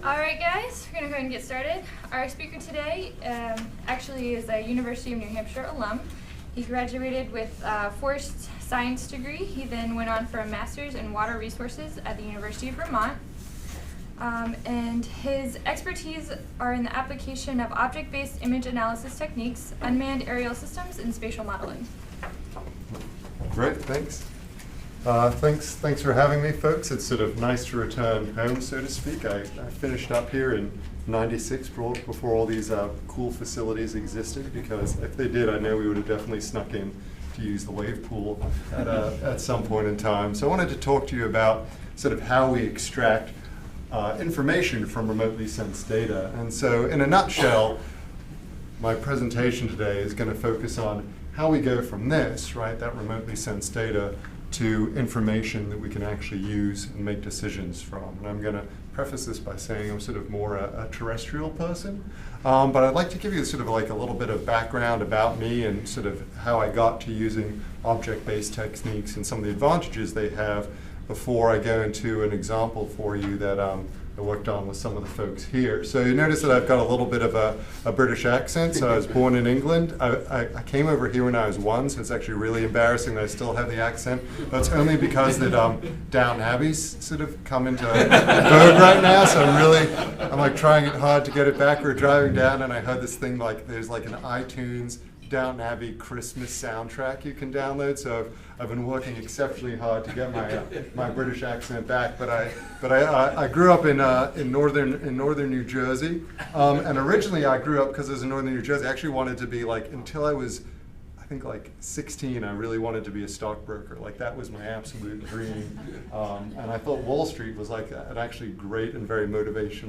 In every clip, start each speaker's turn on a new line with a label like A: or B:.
A: All right, guys, we're going to go ahead and get started. Our speaker today actually is a University of New Hampshire alum. He graduated with a forest science degree. He then went on for a master's in water resources at the University of Vermont. And his expertise are in the application of object-based image analysis techniques, unmanned aerial systems, and spatial modeling.
B: Great, thanks. Thanks for having me, folks. It's sort of nice to return home, so to speak. I finished up here in '96 before all these cool facilities existed, because if they did, I know we would have definitely snuck in to use the wave pool at some point in time. So I wanted to talk to you about sort of how we extract information from remotely sensed data. And so in a nutshell, my presentation today is going to focus on how we go from this, right, that remotely sensed data, to information that we can actually use and make decisions from. And I'm going to preface this by saying I'm sort of more a terrestrial person, but I'd like to give you sort of like a little bit of background about me and sort of how I got to using object-based techniques and some of the advantages they have before I go into an example for you that I worked on with some of the folks here. So you notice that I've got a little bit of a British accent. So I was born in England. I came over here when I was 1, so it's actually really embarrassing that I still have the accent. But it's only because that Downton Abbey's sort of come into vogue right now. So I'm like trying it hard to get it back. We're driving down and I heard this thing like there's like an iTunes Downton Abbey Christmas soundtrack you can download. So I've been working exceptionally hard to get my British accent back. But I grew up in northern New Jersey, and originally I grew up because I was in northern New Jersey. I actually wanted to be like, until I was, I think like 16, I really wanted to be a stockbroker. Like that was my absolute dream. And I thought Wall Street was like an actually great and very motivating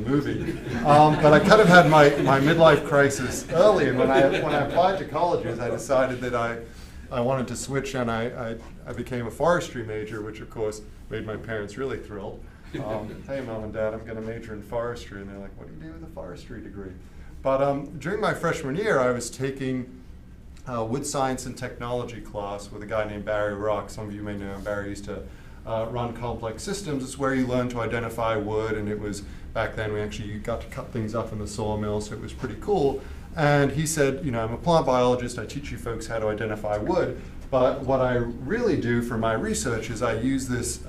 B: movie. But I kind of had my midlife crisis early, and when I applied to colleges, I decided that I wanted to switch, and I became a forestry major, which of course made my parents really thrilled. Hey, Mom and Dad, I'm going to major in forestry. And they're like, what do you do with a forestry degree? But during my freshman year, I was taking wood science and technology class with a guy named Barry Rock. Some of you may know him. Barry used to run complex systems. It's where you learn to identify wood, and it was, back then we actually got to cut things up in the sawmill, so it was pretty cool. And he said, you know, I'm a plant biologist, I teach you folks how to identify wood, but what I really do for my research is I use these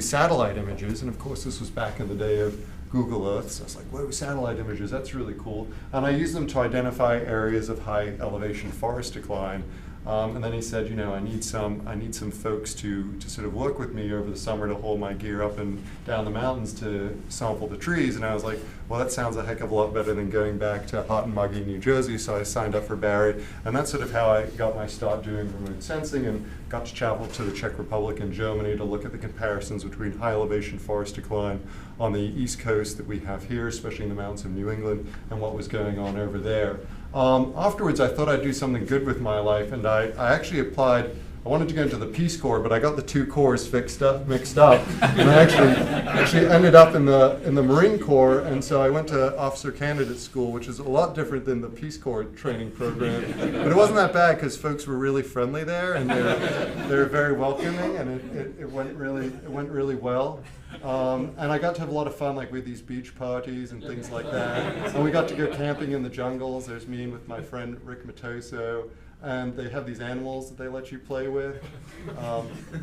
B: satellite images, and of course this was back in the day of Google Earth, so I was like, whoa, satellite images, that's really cool. And I use them to identify areas of high elevation forest decline. And then he said, you know, I need some folks to sort of work with me over the summer to haul my gear up and down the mountains to sample the trees. And I was like, well, that sounds a heck of a lot better than going back to hot and muggy New Jersey. So I signed up for Barry, and that's sort of how I got my start doing remote sensing, and got to travel to the Czech Republic and Germany to look at the comparisons between high elevation forest decline on the East Coast that we have here, especially in the mountains of New England, and what was going on over there. Afterwards, I thought I'd do something good with my life, and I actually applied. I wanted to go into the Peace Corps, but I got the two corps mixed up, and I actually ended up in the Marine Corps, and so I went to Officer Candidate School, which is a lot different than the Peace Corps training program. But it wasn't that bad because folks were really friendly there, and they were very welcoming, and it went really well. And I got to have a lot of fun, like with these beach parties and things like that. And we got to go camping in the jungles. There's me and with my friend Rick Matoso. And they have these animals that they let you play with,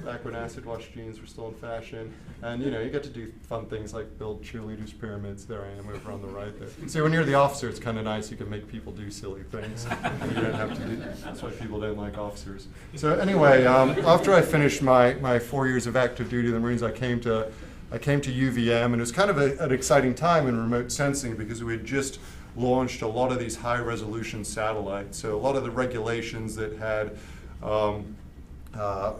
B: back when acid wash jeans were still in fashion. And you know, you get to do fun things like build cheerleaders' pyramids. There I am over on the right there. So when you're the officer, it's kind of nice. You can make people do silly things. And you don't have to do, that's why people don't like officers. So anyway, after I finished my 4 years of active duty in the Marines, I came to UVM, and it was kind of an exciting time in remote sensing because we had just launched a lot of these high-resolution satellites. So a lot of the regulations that had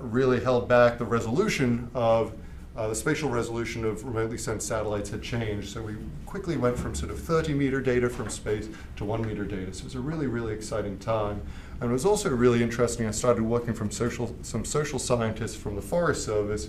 B: really held back the resolution of the spatial resolution of remotely sensed satellites had changed. So we quickly went from sort of 30-meter data from space to 1-meter data. So it was a really, really exciting time. And it was also really interesting. I started working from some social scientists from the Forest Service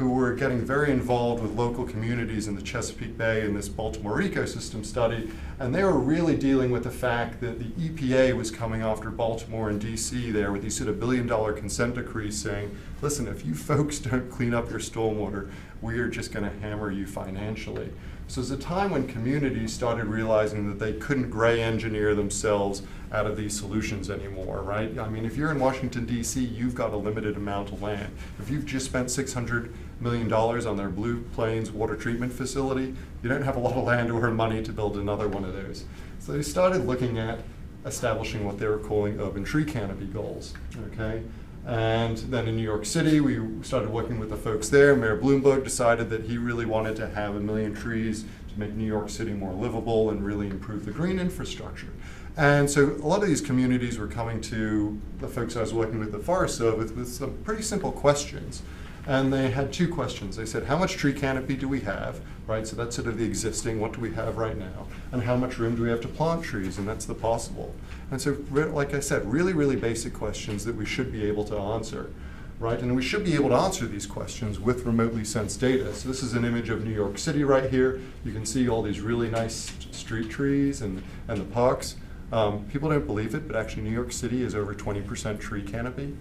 B: who were getting very involved with local communities in the Chesapeake Bay in this Baltimore ecosystem study, and they were really dealing with the fact that the EPA was coming after Baltimore and DC there with these sort of billion-dollar consent decrees saying, listen, if you folks don't clean up your stormwater, we are just going to hammer you financially. So it's a time when communities started realizing that they couldn't gray engineer themselves out of these solutions anymore, right? I mean, if you're in Washington, D.C., you've got a limited amount of land. If you've just spent $600 million on their Blue Plains water treatment facility, you don't have a lot of land or money to build another one of those. So they started looking at establishing what they were calling urban tree canopy goals, okay? And then in New York City, we started working with the folks there. Mayor Bloomberg decided that he really wanted to have 1 million trees to make New York City more livable and really improve the green infrastructure. And so a lot of these communities were coming to the folks I was working with, the Forest Service, with some pretty simple questions. And they had 2 questions. They said, how much tree canopy do we have, right? So that's sort of the existing, what do we have right now? And how much room do we have to plant trees? And that's the possible. And so, like I said, really, really basic questions that we should be able to answer, right? And we should be able to answer these questions with remotely sensed data. So this is an image of New York City right here. You can see all these really nice street trees and the parks. People don't believe it, but actually New York City is over 20% tree canopy.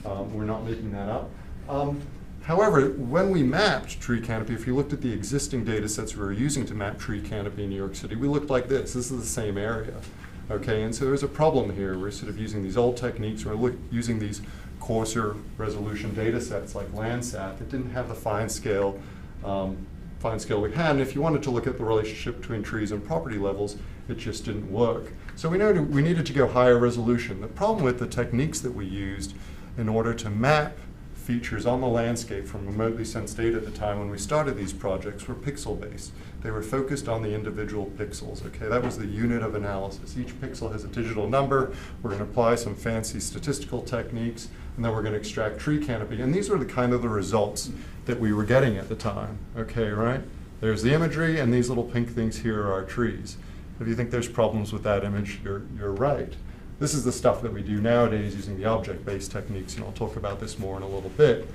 B: We're not making that up. However, when we mapped tree canopy, if you looked at the existing data sets we were using to map tree canopy in New York City, we looked like this. This is the same area. Okay, and so there's a problem here. We're sort of using these old techniques. We're using these coarser resolution data sets like Landsat that didn't have the fine scale we had. And if you wanted to look at the relationship between trees and property levels, it just didn't work. So we needed to go higher resolution. The problem with the techniques that we used in order to map features on the landscape from remotely sensed data at the time when we started these projects were pixel-based. They were focused on the individual pixels, okay? That was the unit of analysis. Each pixel has a digital number. We're going to apply some fancy statistical techniques, and then we're going to extract tree canopy. And these were the kind of the results that we were getting at the time, okay, right? There's the imagery, and these little pink things here are our trees. If you think there's problems with that image, you're right. This is the stuff that we do nowadays using the object-based techniques, and I'll talk about this more in a little bit.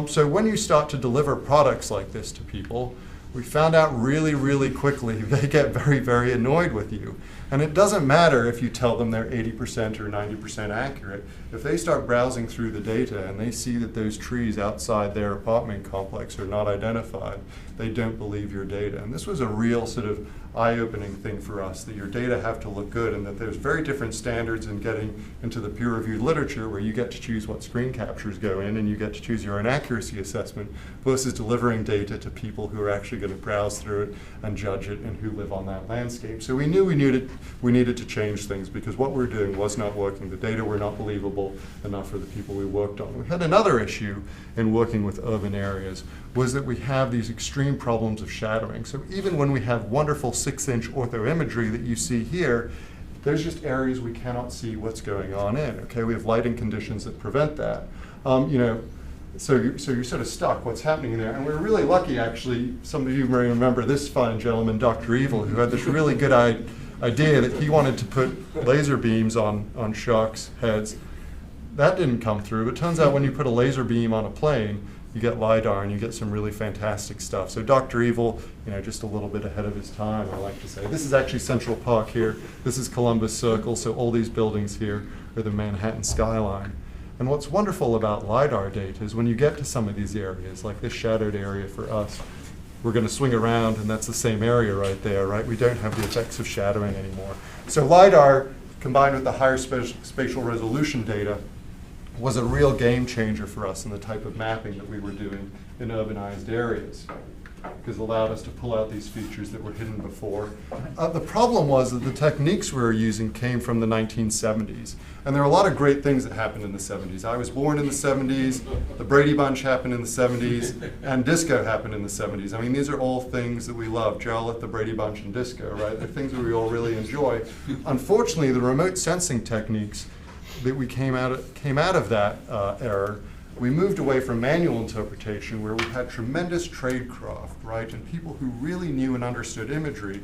B: So when you start to deliver products like this to people, we found out really, really quickly they get very, very annoyed with you. And it doesn't matter if you tell them they're 80% or 90% accurate. If they start browsing through the data and they see that those trees outside their apartment complex are not identified, they don't believe your data. And this was a real sort of eye-opening thing for us, that your data have to look good and that there's very different standards in getting into the peer-reviewed literature where you get to choose what screen captures go in and you get to choose your own accuracy assessment versus delivering data to people who are actually going to browse through it and judge it and who live on that landscape. So we knew we needed to change things because what we're doing was not working. The data were not believable enough for the people we worked on. We had another issue in working with urban areas was that we have these extreme problems of shadowing. So even when we have wonderful 6-inch ortho imagery that you see here, there's just areas we cannot see what's going on in. Okay, we have lighting conditions that prevent that. So you're sort of stuck. What's happening there? And we're really lucky, actually. Some of you may remember this fine gentleman, Dr. Evil, who had this really good idea that he wanted to put laser beams on sharks' heads. That didn't come through. It turns out when you put a laser beam on a plane, you get LiDAR and you get some really fantastic stuff. So Dr. Evil, just a little bit ahead of his time, I like to say. This is actually Central Park here. This is Columbus Circle, so all these buildings here are the Manhattan skyline. And what's wonderful about LiDAR data is when you get to some of these areas, like this shadowed area for us, we're going to swing around and that's the same area right there, right? We don't have the effects of shadowing anymore. So LiDAR, combined with the higher spatial resolution data, was a real game changer for us in the type of mapping that we were doing in urbanized areas, because it allowed us to pull out these features that were hidden before. The problem was that the techniques we were using came from the 1970s, and there are a lot of great things that happened in the 70s. I was born in the 70s, the Brady Bunch happened in the 70s, and disco happened in the 70s. I mean, these are all things that we love, Jarlath, the Brady Bunch, and disco, right? They're things that we all really enjoy. Unfortunately, the remote sensing techniques that we came out of that era, we moved away from manual interpretation where we had tremendous tradecraft, right? And people who really knew and understood imagery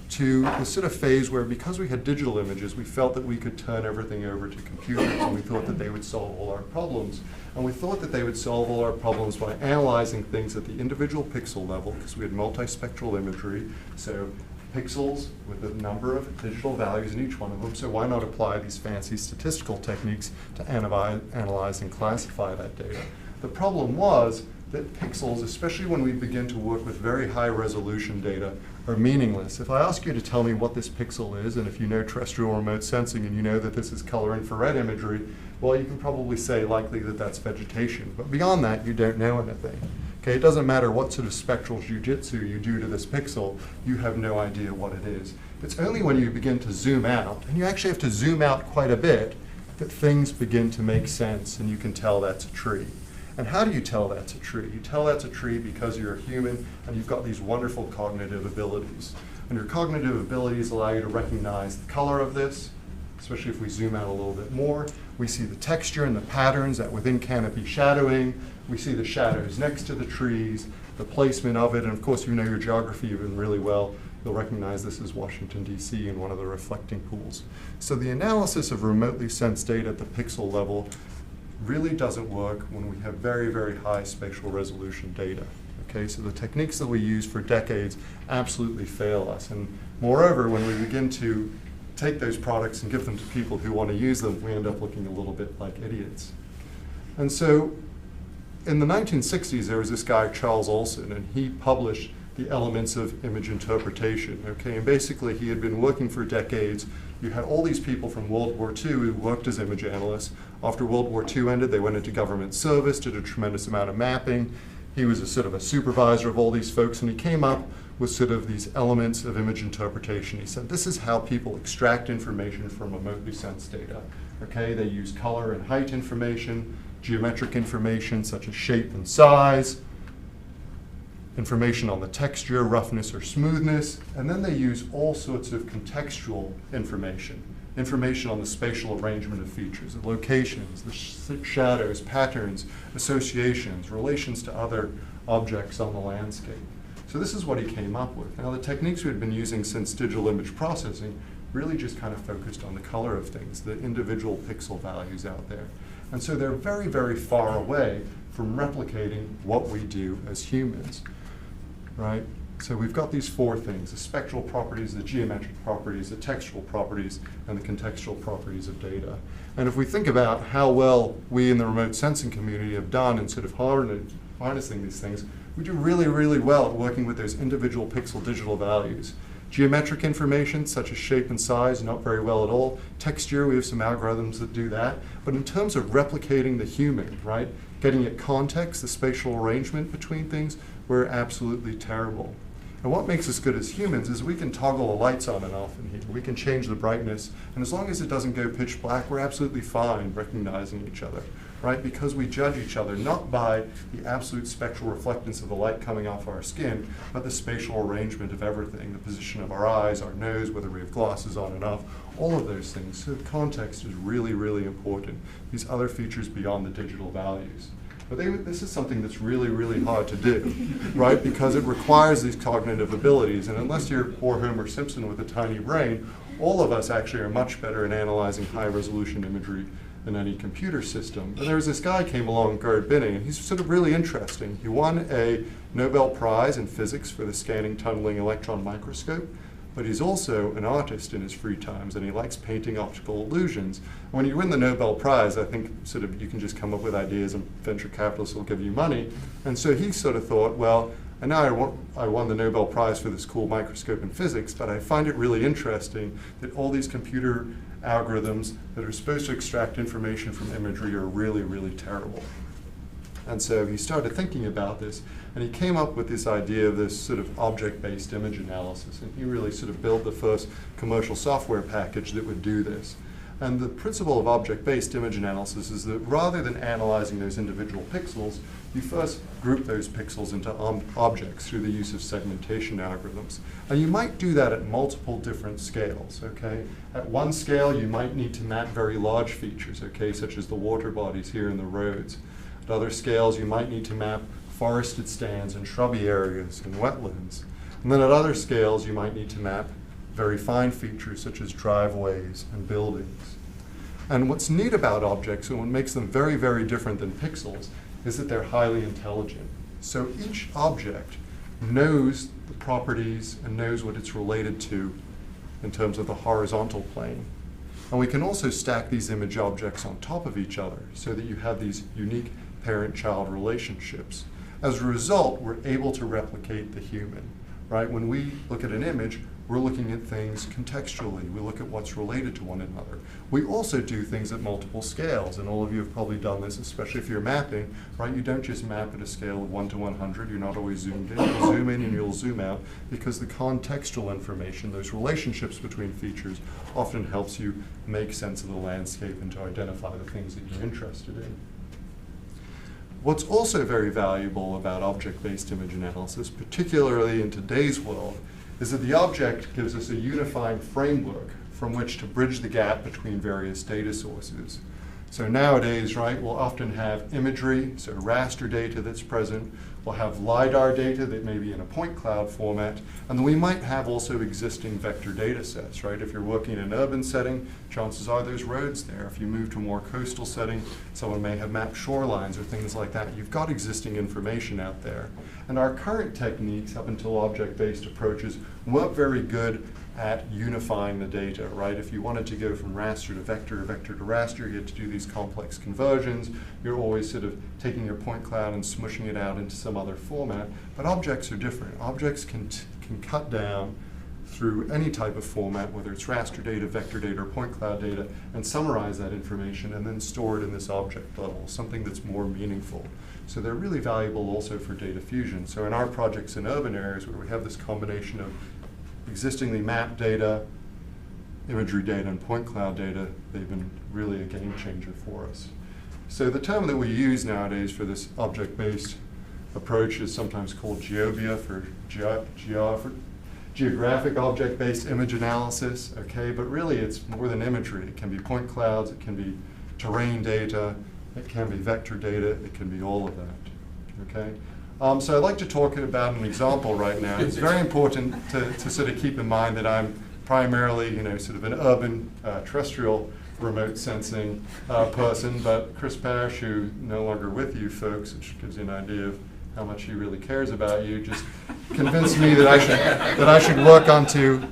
B: to the sort of phase where, because we had digital images, we felt that we could turn everything over to computers, and we thought that they would solve all our problems. And we thought that they would solve all our problems by analyzing things at the individual pixel level, because we had multispectral imagery, so pixels with a number of digital values in each one of them, so why not apply these fancy statistical techniques to analyze and classify that data? The problem was that pixels, especially when we begin to work with very high resolution data, are meaningless. If I ask you to tell me what this pixel is, and if you know terrestrial remote sensing and you know that this is color infrared imagery, well, you can probably say likely that that's vegetation. But beyond that, you don't know anything. Okay, it doesn't matter what sort of spectral jujitsu you do to this pixel, you have no idea what it is. It's only when you begin to zoom out, and you actually have to zoom out quite a bit, that things begin to make sense and you can tell that's a tree. And how do you tell that's a tree? You tell that's a tree because you're a human and you've got these wonderful cognitive abilities. And your cognitive abilities allow you to recognize the color of this, especially if we zoom out a little bit more. We see the texture and the patterns that within canopy shadowing. We see the shadows next to the trees, the placement of it, and of course, if you know your geography even really well, you'll recognize this is Washington, D.C. in one of the reflecting pools. So the analysis of remotely sensed data at the pixel level really doesn't work when we have very, very high spatial resolution data. Okay, so the techniques that we use for decades absolutely fail us. And moreover, when we begin to take those products and give them to people who want to use them, we end up looking a little bit like idiots. And so in the 1960s, there was this guy, Charles Olson, and he published The Elements of Image Interpretation. Okay, and basically he had been working for decades. You had all these people from World War II who worked as image analysts. After World War II ended, they went into government service, did a tremendous amount of mapping. He was a sort of a supervisor of all these folks, and he came up with sort of these elements of image interpretation. He said, this is how people extract information from remotely sensed data. Okay, they use color and height information, geometric information such as shape and size, information on the texture, roughness or smoothness, and then they use all sorts of contextual information on the spatial arrangement of features, the locations, the shadows, patterns, associations, relations to other objects on the landscape. So this is what he came up with. Now the techniques we had been using since digital image processing really just kind of focused on the color of things, the individual pixel values out there. And so they're very, very far away from replicating what we do as humans, right? So we've got these four things: the spectral properties, the geometric properties, the textual properties, and the contextual properties of data. And if we think about how well we in the remote sensing community have done in sort of harnessing these things, we do really, really well at working with those individual pixel digital values. Geometric information, such as shape and size, not very well at all. Texture, we have some algorithms that do that. But in terms of replicating the human, right, getting at context, the spatial arrangement between things, we're absolutely terrible. And what makes us good as humans is we can toggle the lights on and off in here. We can change the brightness, and as long as it doesn't go pitch black, we're absolutely fine recognizing each other, right? Because we judge each other not by the absolute spectral reflectance of the light coming off our skin, but the spatial arrangement of everything, the position of our eyes, our nose, whether we have glasses on and off, all of those things. So context is really, really important. These other features beyond the digital values. But this is something that's really, really hard to do, right? Because it requires these cognitive abilities. And unless you're poor Homer Simpson with a tiny brain, all of us actually are much better at analyzing high-resolution imagery than any computer system. But there was this guy came along, Gerd Binning, and he's sort of really interesting. He won a Nobel Prize in physics for the scanning tunneling electron microscope. But he's also an artist in his free times, and he likes painting optical illusions. When you win the Nobel Prize, I think sort of you can just come up with ideas and venture capitalists will give you money. And so he sort of thought, well, I know I won the Nobel Prize for this cool microscope in physics, but I find it really interesting that all these computer algorithms that are supposed to extract information from imagery are really, really terrible. And so he started thinking about this, and he came up with this idea of this sort of object-based image analysis. And he really sort of built the first commercial software package that would do this. And the principle of object-based image analysis is that rather than analyzing those individual pixels, you first group those pixels into objects through the use of segmentation algorithms. And you might do that at multiple different scales, okay? At one scale, you might need to map very large features, okay, such as the water bodies here in the roads. At other scales, you might need to map forested stands and shrubby areas and wetlands. And then at other scales, you might need to map very fine features such as driveways and buildings. And what's neat about objects, and what makes them very, very different than pixels, is that they're highly intelligent. So each object knows the properties and knows what it's related to in terms of the horizontal plane. And we can also stack these image objects on top of each other so that you have these unique parent-child relationships. As a result, we're able to replicate the human, right? When we look at an image, we're looking at things contextually. We look at what's related to one another. We also do things at multiple scales, and all of you have probably done this, especially if you're mapping, right? You don't just map at a scale of 1 to 100. You're not always zoomed in. You'll zoom in and you'll zoom out, because the contextual information, those relationships between features, often helps you make sense of the landscape and to identify the things that you're interested in. What's also very valuable about object-based image analysis, particularly in today's world, is that the object gives us a unifying framework from which to bridge the gap between various data sources. So nowadays, right, we'll often have imagery, so raster data that's present. We'll have LiDAR data that may be in a point cloud format. And then we might have also existing vector data sets, right? If you're working in an urban setting, chances are there's roads there. If you move to a more coastal setting, someone may have mapped shorelines or things like that. You've got existing information out there. And our current techniques, up until object-based approaches, weren't very good at unifying the data, right? If you wanted to go from raster to vector to raster, you had to do these complex conversions. You're always sort of taking your point cloud and smushing it out into some other format. But objects are different. Objects can cut down through any type of format, whether it's raster data, vector data, or point cloud data, and summarize that information and then store it in this object level, something that's more meaningful. So they're really valuable also for data fusion. So in our projects in urban areas where we have this combination of existingly mapped data, imagery data, and point cloud data, they've been really a game changer for us. So the term that we use nowadays for this object-based approach is sometimes called GeoBIA for geographic object-based image analysis, okay? But really it's more than imagery. It can be point clouds, it can be terrain data, it can be vector data, it can be all of that, okay? So I'd like to talk about an example right now. It's very important to sort of keep in mind that I'm primarily, sort of an urban terrestrial remote sensing person, but Chris Parrish, who's no longer with you folks, which gives you an idea of how much he really cares about you, just convinced me that I should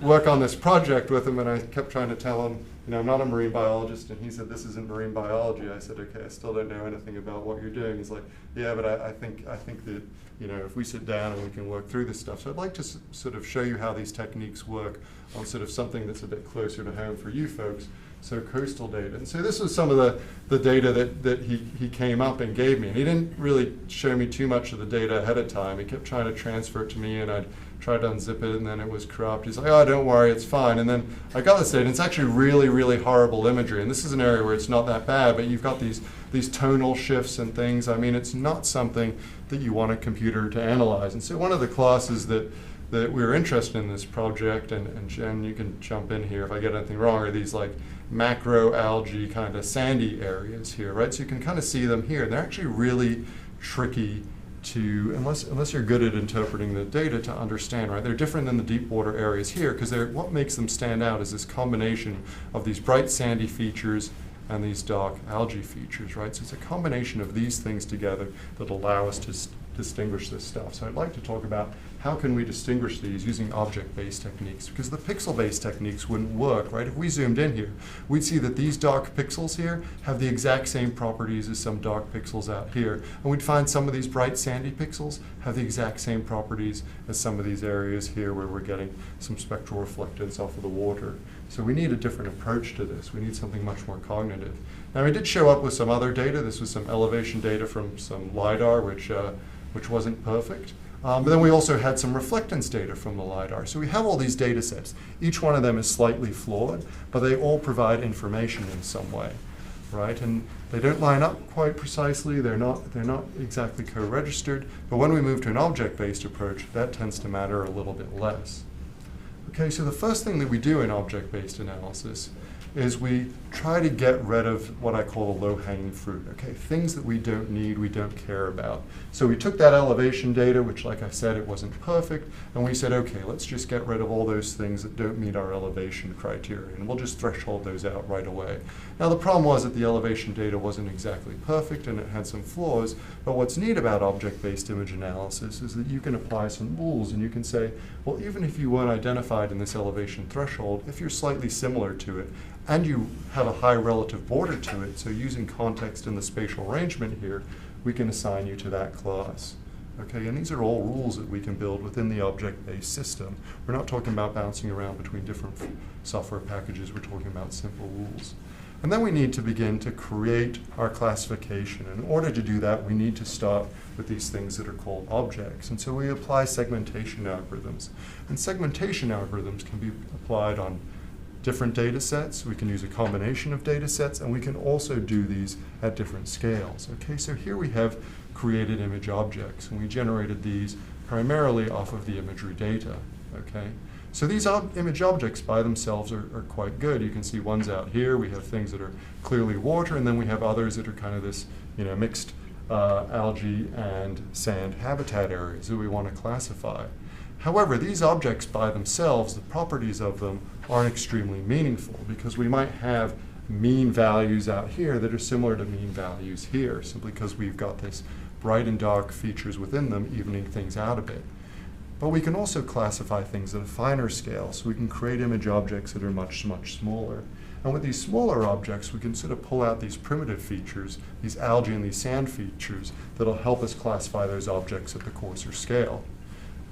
B: work on this project with him, and I kept trying to tell him, I'm not a marine biologist, and he said, this isn't marine biology. I said, okay, I still don't know anything about what you're doing. He's like, yeah, but I think that, if we sit down and we can work through this stuff. So I'd like to sort of show you how these techniques work on sort of something that's a bit closer to home for you folks, so coastal data. And so this was some of the data that he came up and gave me. And he didn't really show me too much of the data ahead of time. He kept trying to transfer it to me, and I'd tried to unzip it, and then it was corrupt. He's like, oh, don't worry, it's fine. And then I got this data, and it's actually really, really horrible imagery. And this is an area where it's not that bad, but you've got these tonal shifts and things. I mean, it's not something that you want a computer to analyze. And so one of the classes that we were interested in this project, and Jen, you can jump in here if I get anything wrong, are these like macro algae kind of sandy areas here, right? So you can kind of see them here. They're actually really tricky to, unless you're good at interpreting the data, to understand, right? They're different than the deep water areas here, because what makes them stand out is this combination of these bright sandy features and these dark algae features, right? So it's a combination of these things together that allow us to distinguish this stuff. So I'd like to talk about how can we distinguish these using object-based techniques, because the pixel-based techniques wouldn't work, right? If we zoomed in here, we'd see that these dark pixels here have the exact same properties as some dark pixels out here. And we'd find some of these bright sandy pixels have the exact same properties as some of these areas here where we're getting some spectral reflectance off of the water. So we need a different approach to this. We need something much more cognitive. Now, we did show up with some other data. This was some elevation data from some LiDAR, which wasn't perfect. But then we also had some reflectance data from the LiDAR. So we have all these data sets. Each one of them is slightly flawed, but they all provide information in some way, right? And they don't line up quite precisely. They're not exactly co-registered. But when we move to an object-based approach, that tends to matter a little bit less. Okay, so the first thing that we do in object-based analysis is we try to get rid of what I call the low-hanging fruit, okay? Things that we don't need, we don't care about. So we took that elevation data, which, like I said, it wasn't perfect, and we said, okay, let's just get rid of all those things that don't meet our elevation criteria, and we'll just threshold those out right away. Now, the problem was that the elevation data wasn't exactly perfect, and it had some flaws, but what's neat about object-based image analysis is that you can apply some rules, and you can say, well, even if you weren't identified in this elevation threshold, if you're slightly similar to it, and you have a high relative border to it, so using context in the spatial arrangement here, we can assign you to that class. Okay, and these are all rules that we can build within the object-based system. We're not talking about bouncing around between different software packages, we're talking about simple rules. And then we need to begin to create our classification. In order to do that, we need to start with these things that are called objects. And so we apply segmentation algorithms. And segmentation algorithms can be applied on different data sets. We can use a combination of data sets, and we can also do these at different scales. Okay, so here we have created image objects, and we generated these primarily off of the imagery data. Okay, so these image objects by themselves are quite good. You can see ones out here. We have things that are clearly water, and then we have others that are kind of this, mixed algae and sand habitat areas that we want to classify. However, these objects by themselves, the properties of them aren't extremely meaningful, because we might have mean values out here that are similar to mean values here, simply because we've got this bright and dark features within them evening things out a bit. But we can also classify things at a finer scale, so we can create image objects that are much, much smaller. And with these smaller objects, we can sort of pull out these primitive features, these algae and these sand features, that'll help us classify those objects at the coarser scale.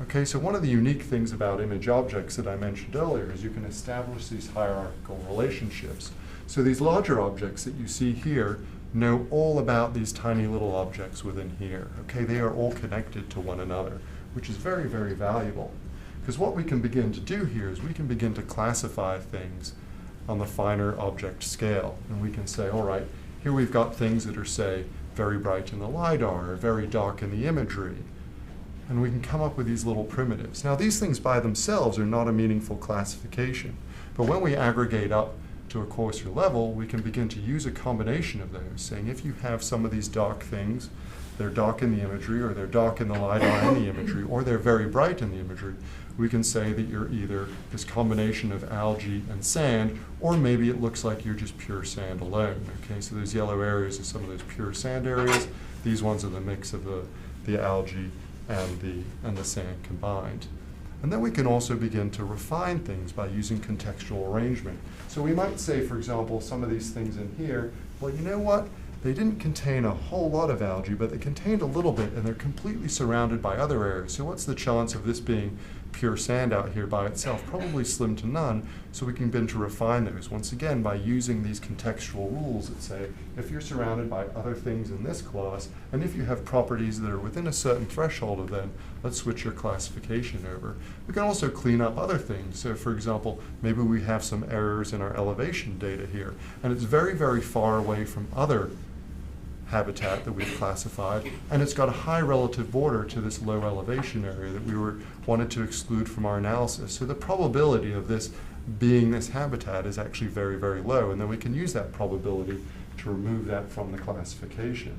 B: Okay, so one of the unique things about image objects that I mentioned earlier is you can establish these hierarchical relationships. So these larger objects that you see here know all about these tiny little objects within here. Okay, they are all connected to one another, which is very, very valuable. Because what we can begin to do here is we can begin to classify things on the finer object scale. And we can say, all right, here we've got things that are, say, very bright in the LiDAR or very dark in the imagery. And we can come up with these little primitives. Now, these things by themselves are not a meaningful classification, but when we aggregate up to a coarser level, we can begin to use a combination of those, saying if you have some of these dark things, they're dark in the imagery, or they're dark in the LiDAR in the imagery, or they're very bright in the imagery, we can say that you're either this combination of algae and sand, or maybe it looks like you're just pure sand alone. Okay, so those yellow areas are some of those pure sand areas. These ones are the mix of the algae and the sand combined. And then we can also begin to refine things by using contextual arrangement. So we might say, for example, some of these things in here, well, you know what? They didn't contain a whole lot of algae, but they contained a little bit, and they're completely surrounded by other areas. So what's the chance of this being pure sand out here by itself? Probably slim to none, so we can begin to refine those, once again, by using these contextual rules that say, if you're surrounded by other things in this class, and if you have properties that are within a certain threshold of them, let's switch your classification over. We can also clean up other things. So for example, maybe we have some errors in our elevation data here, and it's very, very far away from other habitat that we've classified, and it's got a high relative border to this low elevation area that we wanted to exclude from our analysis. So the probability of this being this habitat is actually very, very low, and then we can use that probability to remove that from the classification.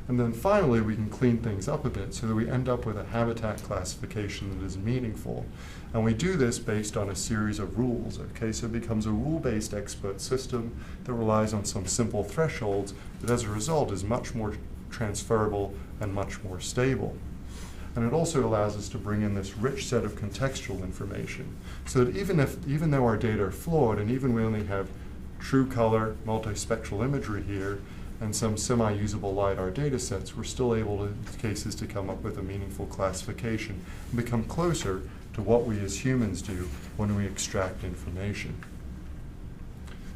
B: And then finally, we can clean things up a bit so that we end up with a habitat classification that is meaningful. And we do this based on a series of rules, okay? So it becomes a rule-based expert system that relies on some simple thresholds, but as a result is much more transferable and much more stable. And it also allows us to bring in this rich set of contextual information, so that even though our data are flawed, and even we only have true color, multispectral imagery here, and some semi-usable LiDAR data sets, we're still able, in cases, to come up with a meaningful classification and become closer to what we as humans do when we extract information.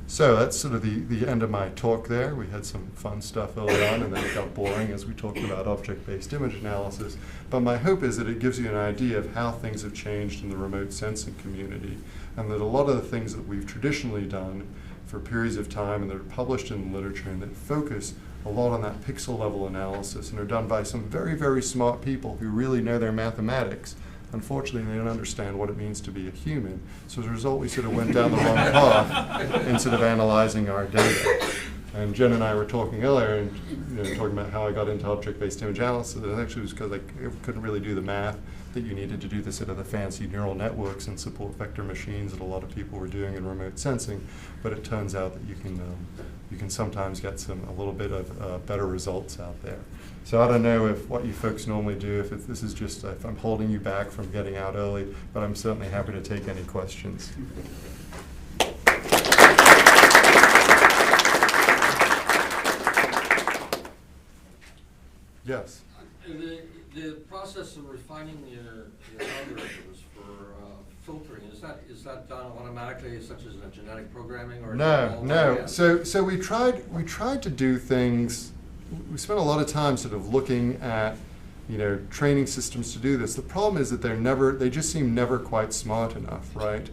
B: So that's sort of the end of my talk there. We had some fun stuff early on, and then it got boring as we talked about object-based image analysis. But my hope is that it gives you an idea of how things have changed in the remote sensing community, and that a lot of the things that we've traditionally done for periods of time and that are published in the literature and that focus a lot on that pixel level analysis and are done by some very, very smart people who really know their mathematics, unfortunately, they don't understand what it means to be a human. So as a result, we sort of went down the wrong path instead of analyzing our data. And Jen and I were talking earlier, and talking about how I got into object-based image analysis. And actually, it was because I couldn't really do the math that you needed to do the sort of the fancy neural networks and support vector machines that a lot of people were doing in remote sensing. But it turns out that you can sometimes get a little bit of better results out there. So I don't know if what you folks normally do, if this is just if I'm holding you back from getting out early, but I'm certainly happy to take any questions. Yes.
C: The process of refining your algorithms for filtering, is that done automatically, such as in genetic programming, or
B: no. So we tried to do things. We spent a lot of time sort of looking at training systems to do this. The problem is that they just seem never quite smart enough, right?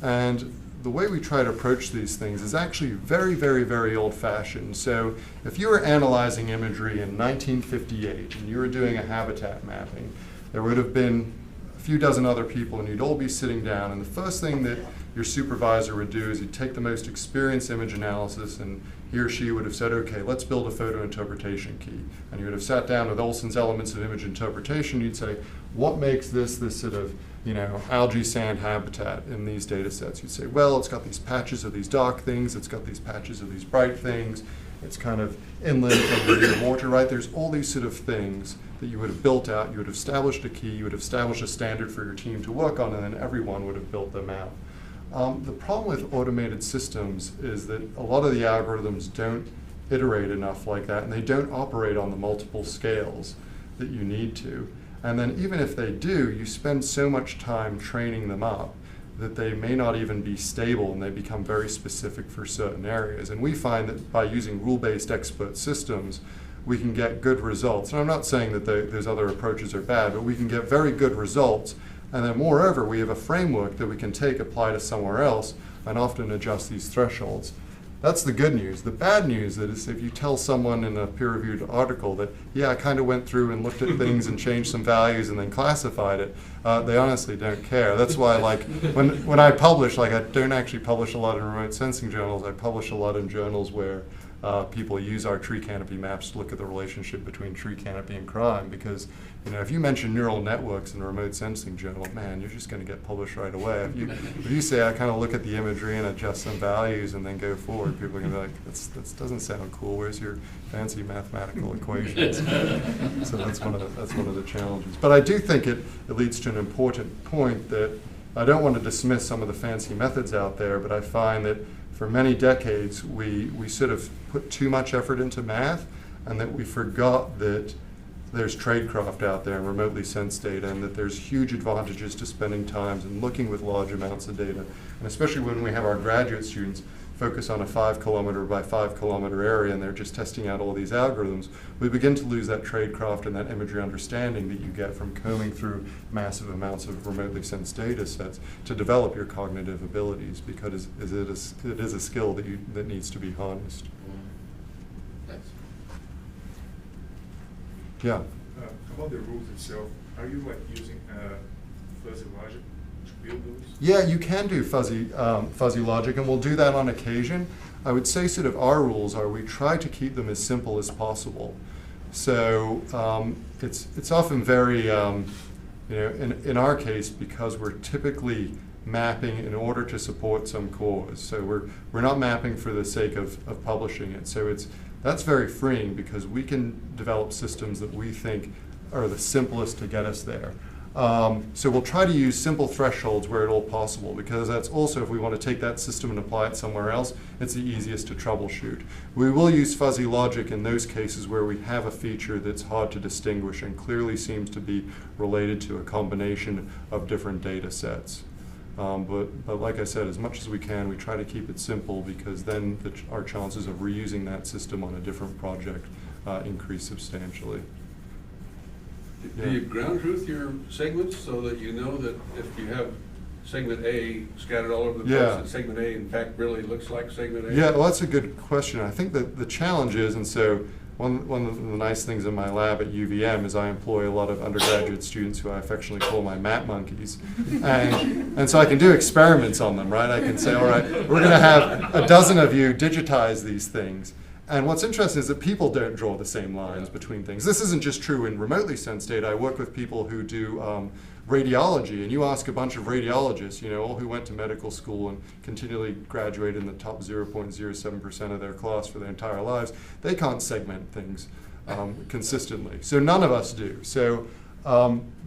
B: And the way we try to approach these things is actually very, very, very old-fashioned. So if you were analyzing imagery in 1958 and you were doing a habitat mapping, there would have been a few dozen other people and you'd all be sitting down, and the first thing that your supervisor would do is he'd take the most experienced image analysis, and he or she would have said, okay, let's build a photo interpretation key. And you would have sat down with Olson's elements of image interpretation. You'd say, what makes this sort of algae sand habitat in these data sets? You'd say, well, it's got these patches of these dark things, it's got these patches of these bright things, it's kind of inland from the water, right? There's all these sort of things that you would have built out. You would have established a key, you would have established a standard for your team to work on, and then everyone would have built them out. The problem with automated systems is that a lot of the algorithms don't iterate enough like that, and they don't operate on the multiple scales that you need to. And then even if they do, you spend so much time training them up that they may not even be stable, and they become very specific for certain areas. And we find that by using rule-based expert systems, we can get good results. And I'm not saying that those other approaches are bad, but we can get very good results. And then moreover, we have a framework that we can take, apply to somewhere else, and often adjust these thresholds. That's the good news. The bad news is if you tell someone in a peer-reviewed article that, yeah, I kind of went through and looked at things and changed some values and then classified it, they honestly don't care. That's why, when I publish, I don't actually publish a lot in remote sensing journals. I publish a lot in journals where people use our tree canopy maps to look at the relationship between tree canopy and crime, because if you mention neural networks in a remote sensing journal, man, you're just going to get published right away. If you say, I kind of look at the imagery and adjust some values and then go forward, people are going to be like, that doesn't sound cool. Where's your fancy mathematical equations? So that's one of the challenges. But I do think it leads to an important point that I don't want to dismiss some of the fancy methods out there, but I find that for many decades, we sort of put too much effort into math, and that we forgot that there's tradecraft out there in remotely sensed data, and that there's huge advantages to spending time and looking with large amounts of data. And especially when we have our graduate students focus on a 5 kilometer by 5 kilometer area and they're just testing out all these algorithms, we begin to lose that tradecraft and that imagery understanding that you get from combing through massive amounts of remotely sensed data sets to develop your cognitive abilities, because it is a skill that needs to be harnessed.
C: Thanks.
B: Yeah.
D: About the rules itself, are you using fuzzy logic to build those?
B: Yeah, you can do fuzzy logic, and we'll do that on occasion. I would say sort of our rules are we try to keep them as simple as possible. So it's often very, in our case, because we're typically mapping in order to support some cause. So we're not mapping for the sake of publishing it. So that's very freeing, because we can develop systems that we think are the simplest to get us there. So we'll try to use simple thresholds where at all possible, because that's also, if we want to take that system and apply it somewhere else, it's the easiest to troubleshoot. We will use fuzzy logic in those cases where we have a feature that's hard to distinguish and clearly seems to be related to a combination of different data sets. But like I said, as much as we can, we try to keep it simple, because then our chances of reusing that system on a different project increase substantially.
E: Do you ground truth your segments so that you know that if you have segment A scattered all over the place, that segment A in fact really looks like segment A?
B: Yeah, well, that's a good question. I think that the challenge is, and so one of the nice things in my lab at UVM is I employ a lot of undergraduate students who I affectionately call my map monkeys. And so I can do experiments on them, right? I can say, all right, we're going to have a dozen of you digitize these things. And what's interesting is that people don't draw the same lines between things. This isn't just true in remotely sensed data. I work with people who do radiology, and you ask a bunch of radiologists, all who went to medical school and continually graduated in the top 0.07% of their class for their entire lives, they can't segment things consistently. So none of us do. So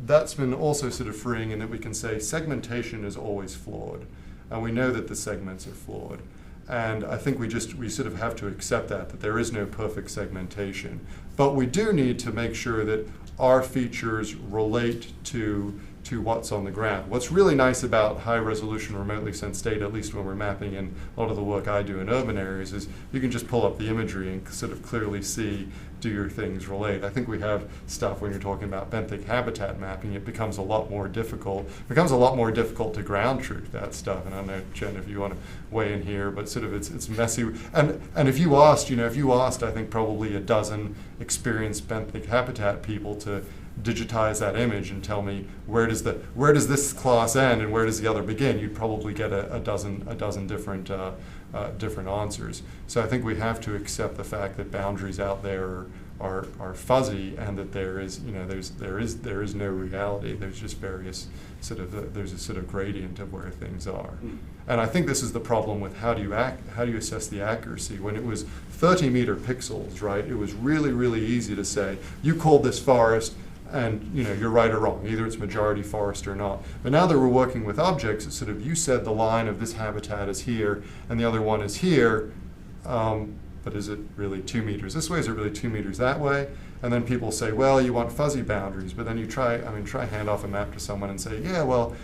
B: that's been also sort of freeing in that we can say segmentation is always flawed, and we know that the segments are flawed. And I think we sort of have to accept that there is no perfect segmentation. But we do need to make sure that our features relate to what's on the ground. What's really nice about high resolution remotely sensed data, at least when we're mapping in a lot of the work I do in urban areas, is you can just pull up the imagery and sort of clearly see, do your things relate? I think we have stuff when you're talking about benthic habitat mapping, it becomes a lot more difficult. It becomes a lot more difficult to ground truth that stuff. And I don't know, Jen, if you want to weigh in here, but sort of it's messy. And if you asked, I think probably a dozen experienced benthic habitat people to digitize that image and tell me where does this class end and where does the other begin, you'd probably get a dozen different answers. So I think we have to accept the fact that boundaries out there are fuzzy, and that there is no reality. There's just various there's a sort of gradient of where things are. And I think this is the problem with how do you assess the accuracy. When it was 30-meter pixels, right, it was really, really easy to say, you called this forest, and you're right or wrong. Either it's majority forest or not. But now that we're working with objects, it's sort of, you said the line of this habitat is here and the other one is here, but is it really 2 meters this way? Is it really 2 meters that way? And then people say, well, you want fuzzy boundaries. But then you try hand off a map to someone and say, yeah, well,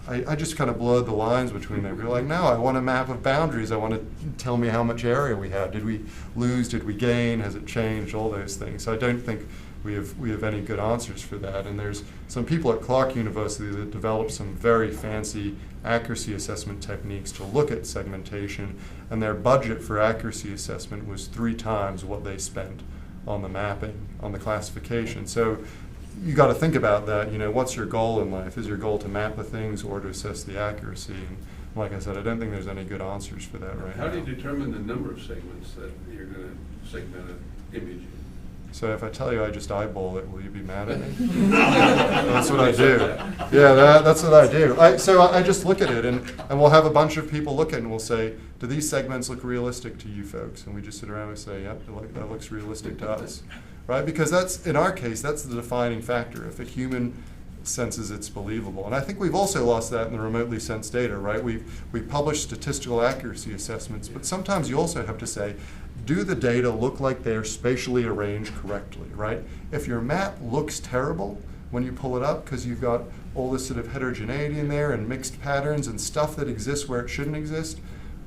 B: I just kind of blurred the lines between them. You're like, no, I want a map of boundaries. I want to tell me how much area we have. Did we lose? Did we gain? Has it changed? All those things. So I don't think we have any good answers for that. And there's some people at Clark University that developed some very fancy accuracy assessment techniques to look at segmentation, and their budget for accuracy assessment was 3 times what they spent on the mapping, on the classification. So you got to think about that. What's your goal in life? Is your goal to map the things or to assess the accuracy? And like I said, I don't think there's any good answers for that right now.
E: How do you determine the number of segments that you're going to segment an image?
B: So if I tell you I just eyeball it, will you be mad at me? That's what I do. Yeah, that's what I do. So I just look at it, and we'll have a bunch of people look at it, and we'll say, do these segments look realistic to you folks? And we just sit around and say, yep, that looks realistic to us. Right? Because that's, in our case, that's the defining factor. If a human senses it's believable. And I think we've also lost that in the remotely sensed data, right? We publish statistical accuracy assessments, but sometimes you also have to say, do the data look like they're spatially arranged correctly, right? If your map looks terrible when you pull it up because you've got all this sort of heterogeneity in there and mixed patterns and stuff that exists where it shouldn't exist,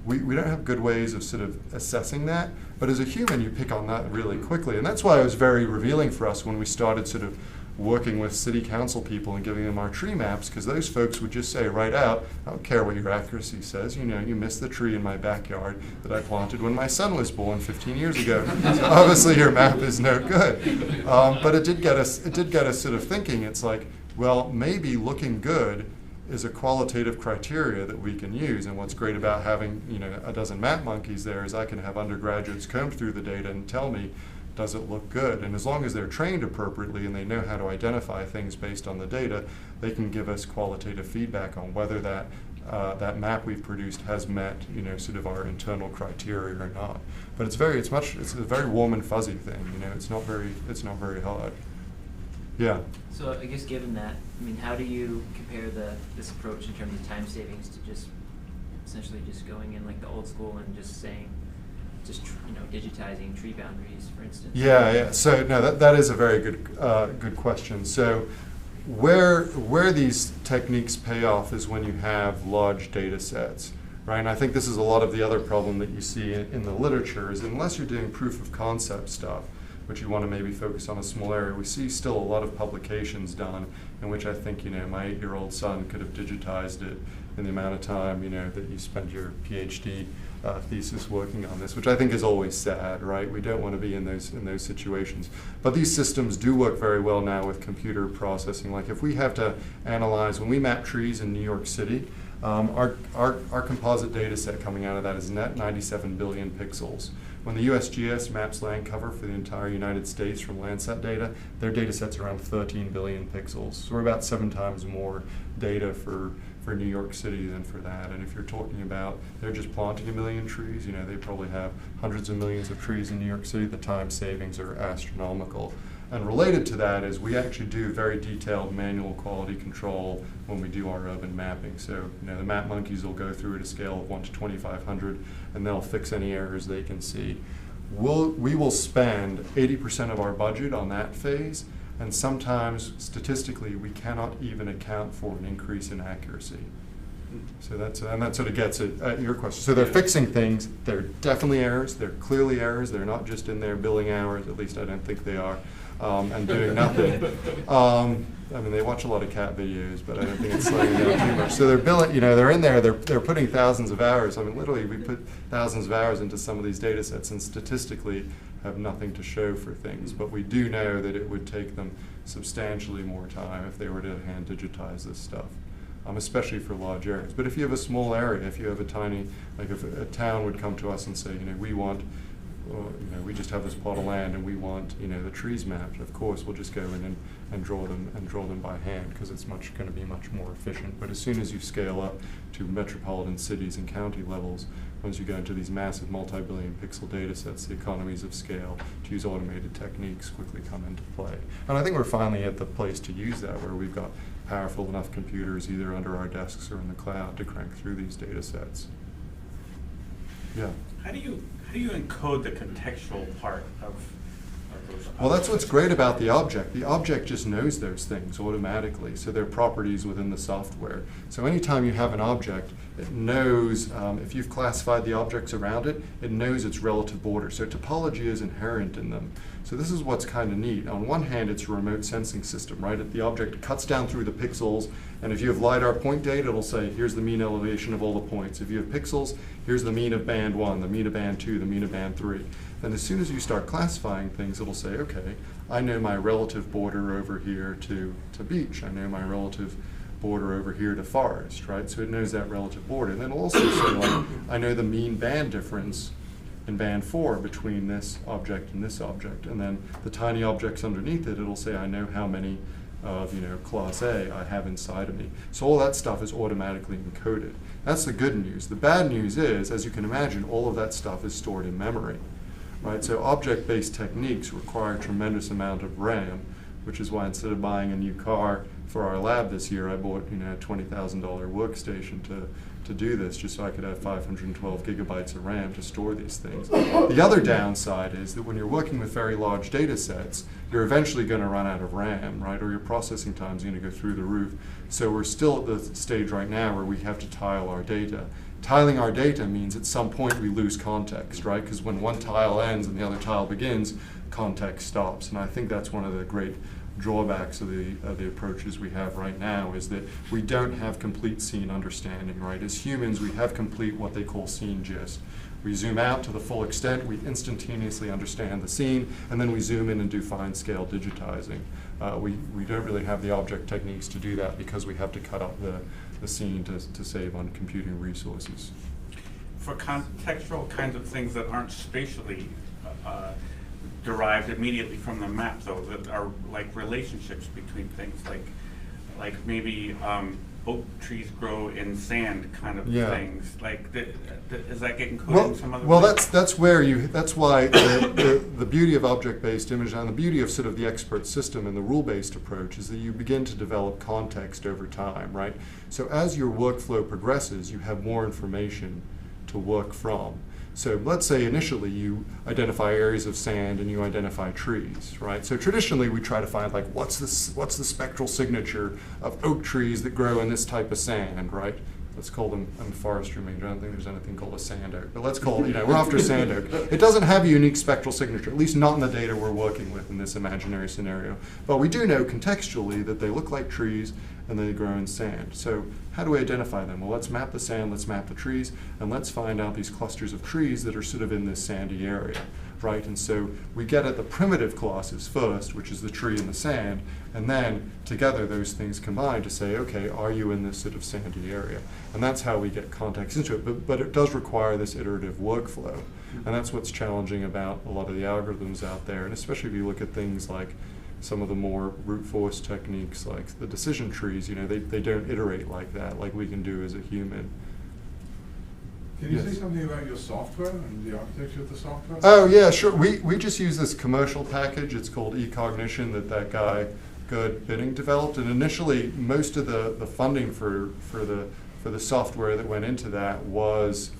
B: we don't have good ways of sort of assessing that. But as a human, you pick on that really quickly. And that's why it was very revealing for us when we started sort of working with city council people and giving them our tree maps, because those folks would just say right out, I don't care what your accuracy says, you missed the tree in my backyard that I planted when my son was born 15 years ago. So obviously your map is no good. But it did get us sort of thinking. It's like, well, maybe looking good is a qualitative criteria that we can use. And what's great about having a dozen map monkeys there is I can have undergraduates comb through the data and tell me, does it look good? And as long as they're trained appropriately and they know how to identify things based on the data, they can give us qualitative feedback on whether that map we've produced has met sort of our internal criteria or not. But it's a very warm and fuzzy thing. It's not very hard. Yeah.
F: So I guess given that, how do you compare this approach in terms of time savings to just essentially just going in like the old school and just saying, digitizing tree boundaries, for instance? Yeah. So no, that is a very good question. So where these techniques pay off is when you have large data sets, right? And I think this is a lot of the other problem that you see in the literature is unless you're doing proof of concept stuff, which you want to maybe focus on a small area, we see still a lot of publications done in which I think my 8-year-old son could have digitized it in the amount of time that you spent your PhD thesis working on this, which I think is always sad, right? We don't want to be in those situations. But these systems do work very well now with computer processing. Like if we have to analyze, when we map trees in New York City, our composite data set coming out of that is net 97 billion pixels. When the USGS maps land cover for the entire United States from Landsat data, their data set's around 13 billion pixels. So we're about 7 times more data for New York City than for that. And if you're talking about they're just planting 1 million trees, they probably have hundreds of millions of trees in New York City. The time savings are astronomical. And related to that is we actually do very detailed manual quality control when we do our urban mapping. So the map monkeys will go through at a scale of 1 to 2,500, and they'll fix any errors they can see. We will spend 80% of our budget on that phase, and sometimes statistically we cannot even account for an increase in accuracy. So that sort of gets at your question. So they're fixing things. They're definitely errors. They're clearly errors. They're not just in there billing hours. At least I don't think they are. And doing nothing. They watch a lot of cat videos, but I don't think it's slowing down too much. So they're billing, they're in there, they're putting thousands of hours. Literally, we put thousands of hours into some of these data sets and statistically have nothing to show for things. But we do know that it would take them substantially more time if they were to hand digitize this stuff, especially for large areas. But if you have a small area, if you have a tiny, like if a town would come to us and say, we want, we just have this plot of land and we want, the trees mapped. Of course, we'll just go in and draw them by hand because it's going to be much more efficient. But as soon as you scale up to metropolitan cities and county levels, once you go into these massive multi-billion pixel data sets, the economies of scale to use automated techniques quickly come into play. And I think we're finally at the place to use that, where we've got powerful enough computers either under our desks or in the cloud to crank through these data sets. Yeah.
G: How do you encode the contextual part of those?
F: Well, that's what's great about the object. The object just knows those things automatically, so they're properties within the software. So anytime you have an object, it knows, if you've classified the objects around it, it knows its relative border. So topology is inherent in them. So this is what's kind of neat. On one hand, it's a remote sensing system, right? The object cuts down through the pixels, and if you have LiDAR point data, it'll say, here's the mean elevation of all the points. If you have pixels, here's the mean of band 1, the mean of band 2, the mean of band 3. Then as soon as you start classifying things, it'll say, okay, I know my relative border over here to beach. I know my relative border over here to forest, right? So it knows that relative border. And then it'll also say, I know the mean band difference in band 4 between this object and this object. And then the tiny objects underneath it, it'll say, I know how many of class A I have inside of me. So all that stuff is automatically encoded. That's the good news. The bad news is, as you can imagine, all of that stuff is stored in memory, right? So object-based techniques require a tremendous amount of RAM, which is why instead of buying a new car for our lab this year, I bought a $20,000 workstation to do this, just so I could have 512 gigabytes of RAM to store these things. The other downside is that when you're working with very large data sets, you're eventually going to run out of RAM, right? Or your processing time is going to go through the roof. So we're still at the stage right now where we have to tile our data. Tiling our data means at some point we lose context, right? Because when one tile ends and the other tile begins, context stops. And I think that's one of the great drawbacks of the approaches we have right now, is that we don't have complete scene understanding, right? As humans, we have complete what they call scene gist. We zoom out to the full extent, we instantaneously understand the scene, and then we zoom in and do fine scale digitizing. We don't really have the object techniques to do that because we have to cut up the scene to save on computing resources.
G: For contextual kinds of things that aren't spatially derived immediately from the map, though, that are like relationships between things, like maybe oak trees grow in sand kind of things. Like, is that getting coded in some other way?
F: that's why the beauty of object-based image and the beauty of sort of the expert system and the rule-based approach is that you begin to develop context over time, right? So as your workflow progresses, you have more information to work from. So let's say initially you identify areas of sand and you identify trees, right? So traditionally we try to find what's the spectral signature of oak trees that grow in this type of sand, right? Let's call them, I'm a forestry major, I don't think there's anything called a sand oak, but let's call, we're after sand oak. It doesn't have a unique spectral signature, at least not in the data we're working with in this imaginary scenario. But we do know contextually that they look like trees and they grow in sand. So how do we identify them? Well, let's map the sand, let's map the trees, and let's find out these clusters of trees that are sort of in this sandy area, right? And so we get at the primitive classes first, which is the tree and the sand, and then together those things combine to say, okay, are you in this sort of sandy area? And that's how we get context into it, but it does require this iterative workflow. And that's what's challenging about a lot of the algorithms out there, and especially if you look at things like some of the more brute force techniques like the decision trees, you know, they don't iterate like that, like we can do as a human.
D: Can you
F: Yes.
D: say something about your software and the architecture of the software?
F: Oh yeah, sure. We just use this commercial package. It's called cognition that guy Gerd Binning developed. And initially, most of the funding for the software that went into that was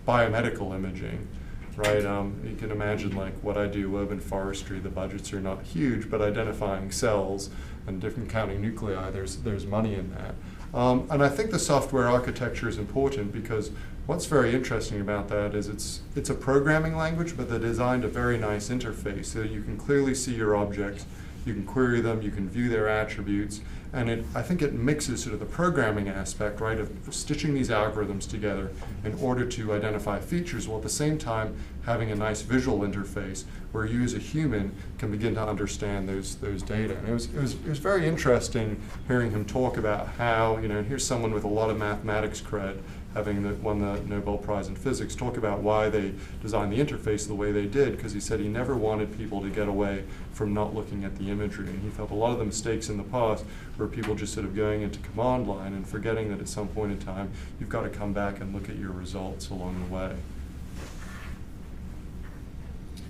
F: biomedical imaging, right? You can imagine like what I do, urban forestry. The budgets are not huge, but identifying cells and different counting nuclei, there's money in that. And I think the software architecture is important because what's very interesting about that is it's a programming language, but they designed a very nice interface so that you can clearly see your objects, you can query them, you can view their attributes, and I think it mixes sort of the programming aspect, right, of stitching these algorithms together in order to identify features, while at the same time having a nice visual interface where you as a human can begin to understand those data. And it was very interesting hearing him talk about how, you know, here's someone with a lot of mathematics cred, having won the Nobel Prize in Physics, talk about why they designed the interface the way they did, because he said he never wanted people to get away from not looking at the imagery. And he felt a lot of the mistakes in the past were people just sort of going into command line and forgetting that at some point in time, you've got to come back and look at your results along the way.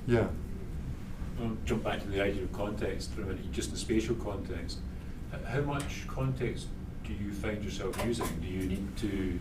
F: Yeah.
H: I'll jump back to the idea of context for a minute, just the spatial context. How much context do you find yourself using? Do you need to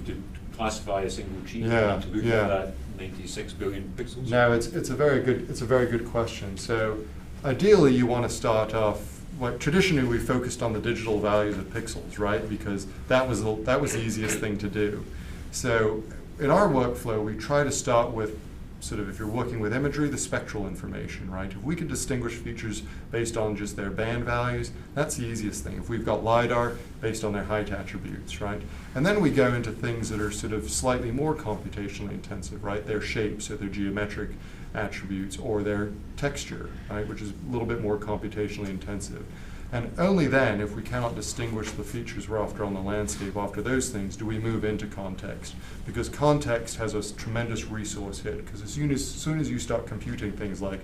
H: to classify a single tree,
F: Yeah,
H: to look
F: yeah.
H: at that 96 billion pixels?
F: No, it's a very good question. So ideally you want to start off, like traditionally we focused on the digital values of pixels, right? Because that was the easiest thing to do. So in our workflow we try to start with sort of, if you're working with imagery, the spectral information, right? If we could distinguish features based on just their band values, that's the easiest thing. If we've got LiDAR, based on their height attributes, right? And then we go into things that are sort of slightly more computationally intensive, right? Their shapes or their geometric attributes or their texture, right? Which is a little bit more computationally intensive. And only then, if we cannot distinguish the features we're after on the landscape, after those things, do we move into context. Because context has a tremendous resource hit, because as soon as you start computing things like,